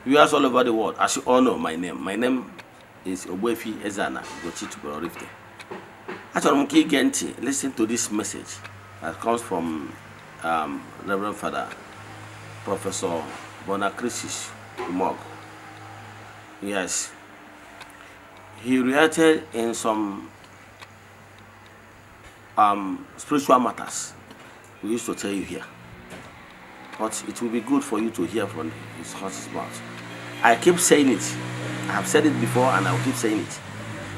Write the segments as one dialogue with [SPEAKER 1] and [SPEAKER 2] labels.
[SPEAKER 1] Viewers all over the world, as you all know my name. My name is Eze-Ana. Listen to this message that comes from Reverend Father Professor Bonacrisis Mog. Yes, he reacted in some spiritual matters we used to tell you here, but it will be good for you to hear from his horse's mouth. I keep saying it. I have said it before and I will keep saying it,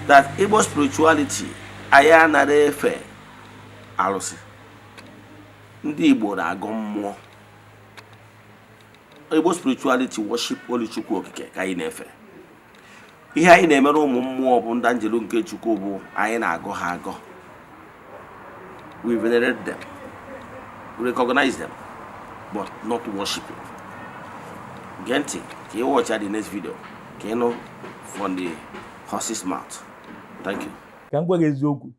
[SPEAKER 1] that Igbo spirituality ayana refe alusi ndị Igbo na-agọ mmụọ. Igbo spirituality worship only Chukwu okike ka anyị na-efe. Ihe anyị na-emere ụmụ mmụọ bụ ndị anjelu nke Chukwu bụ anyị na-agọ ha agọ. We venerate them, we recognize them, but not worshiping. Genti, can you watch the next video? Can you know from the horse's mouth? Thank you.
[SPEAKER 2] Ka m gwa gị eziokwu.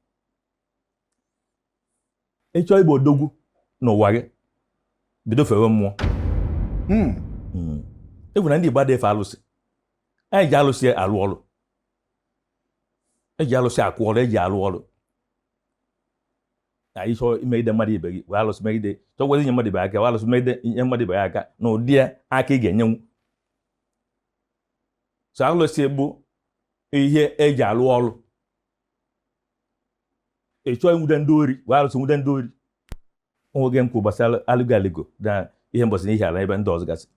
[SPEAKER 2] Ịchọ Igbo odogwu n'ụwa gị, bido fewe mmụọ. Ewu na ndị Igbo adịghị efe alụsị. Anyị ji alụsị alụ ọrụ. Eji alụsị akwụ ọrụ, eji alụ ọrụ. Anyị chọọ imegide mmadụ ibe gị, wee alụsị megide, chọkwazị inye mmadụ ibe aka, wee alụsị megide inye mmadụ ibe aka, na ụdị aka ị ga-enyenwu. So alụsị bụ ihe eji alụ ọrụ. Ị chọọ nwude ndị ori, wee alụsị nwude ndị ori. Oge m kwuru gbasara alụgo na ihe mbọsị n'ihi ala ebe ndị ọzọ gasị.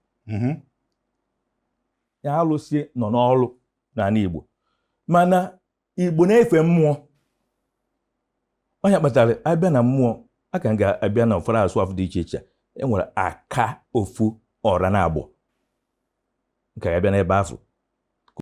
[SPEAKER 2] Ya alụsị nọ n'ọrụ n'ala Igbo, mana Igbo na-efe mmụọ. Onye kpatara abịa na mmụọ, aka ga-abịa na ụfọdụ asụ afọ dị iche iche. E nwere aka ofu ọra na agbọ nke ya bịa n'ebe afọ.